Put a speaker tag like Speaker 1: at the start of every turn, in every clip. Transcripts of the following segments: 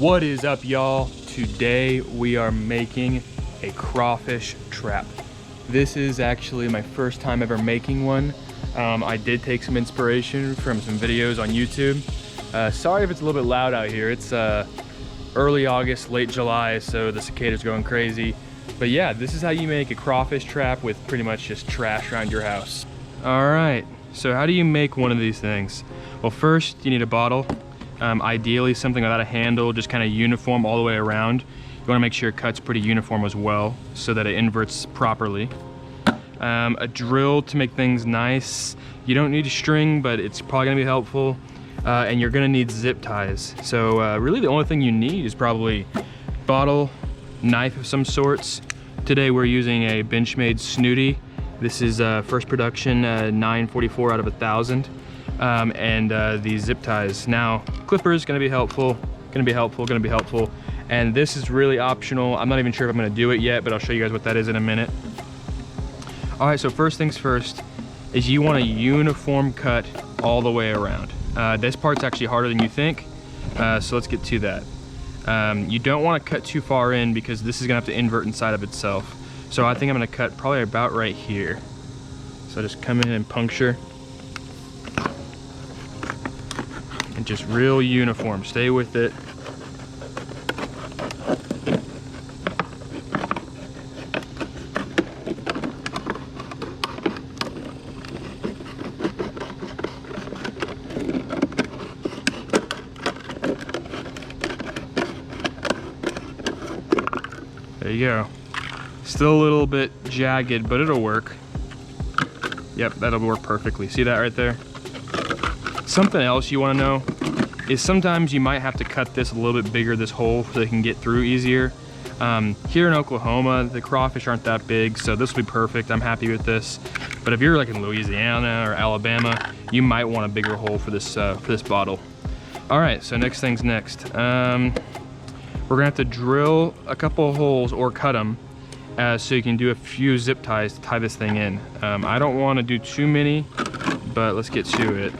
Speaker 1: What is up, y'all? Today we are making a crawfish trap. This is actually my first time ever making one. I did take some inspiration from some videos on YouTube. Sorry if it's a little bit loud out here. It's early August, late July, so the cicadas going crazy. But yeah, this is how you make a crawfish trap with pretty much just trash around your house. All right, so how do you make one of these things? Well, first you need a bottle. Ideally something without a handle, just kind of uniform all the way around. You want to make sure it cuts pretty uniform as well so that it inverts properly. A drill to make things nice. You don't need a string, but it's probably going to be helpful. And you're going to need zip ties. So really the only thing you need is probably bottle, knife of some sorts. Today we're using a Benchmade Snooty. This is first production 944 out of 1,000. And these zip ties. Now, clippers gonna be helpful, gonna be helpful. And this is really optional. I'm not even sure if I'm gonna do it yet, but I'll show you guys what that is in a minute. All right, so first things first is you want a uniform cut all the way around. This part's actually harder than you think, so let's get to that. You don't wanna cut too far in because this is gonna have to invert inside of itself. So I think I'm gonna cut probably about right here. So just come in and puncture. And just real uniform, stay with it. There you go. Still a little bit jagged, but it'll work. Yep, that'll work perfectly. See that right there? Something else you want to know is sometimes you might have to cut this a little bit bigger, this hole, so they can get through easier. Here in Oklahoma, the crawfish aren't that big, so this will be perfect. I'm happy with this. But if you're like in Louisiana or Alabama, you might want a bigger hole for this bottle. All right, so next thing's next. We're gonna have to drill a couple of holes or cut them so you can do a few zip ties to tie this thing in. I don't want to do too many, but let's get to it.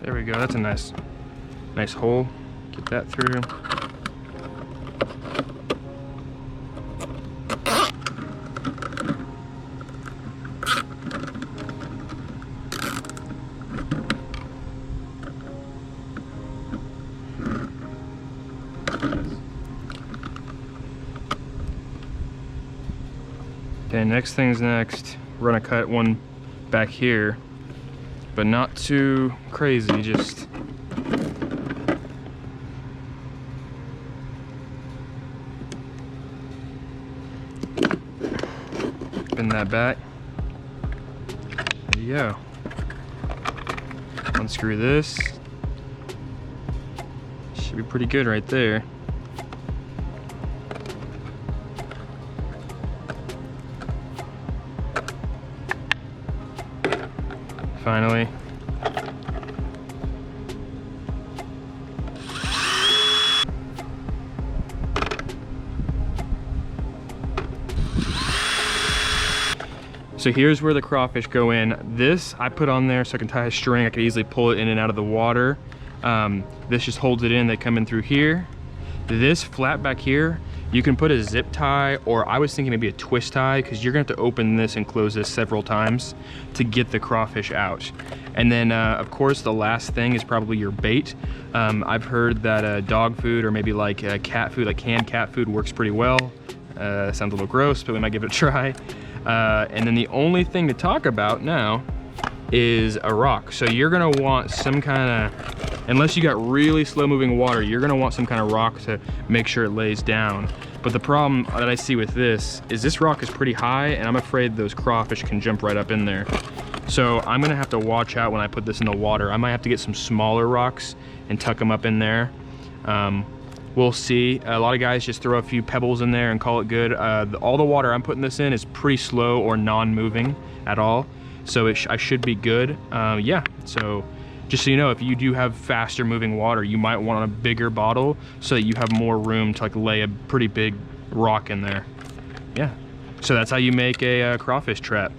Speaker 1: There we go, that's a nice hole. Get that through. Okay, next thing's next. We're gonna cut one back here, but not too crazy, just bend that back. There you go. Unscrew this. Should be pretty good right there. Finally. So here's where the crawfish go in. This I put on there so I can tie a string. I can easily pull it in and out of the water. This just holds it in. They come in through here. This flap back here, you can put a zip tie, or I was thinking maybe a twist tie, because you're gonna have to open this and close this several times to get the crawfish out. And then of course the last thing is probably your bait. I've heard that dog food or maybe like cat food, like canned cat food, works pretty well. Sounds a little gross, but we might give it a try. And then the only thing to talk about now is a rock. So you're gonna want some kind of, unless you got really slow moving water, you're gonna want some kind of rock to make sure it lays down. But the problem that I see with this rock is pretty high, and I'm afraid those crawfish can jump right up in there. So I'm gonna have to watch out when I put this in the water. I might have to get some smaller rocks and tuck them up in there. We'll see. A lot of guys just throw a few pebbles in there and call it good. All the water I'm putting this in is pretty slow or non-moving at all. So I should be good. Yeah, so just so you know, if you do have faster moving water, you might want a bigger bottle so that you have more room to like lay a pretty big rock in there. Yeah, so that's how you make a crawfish trap.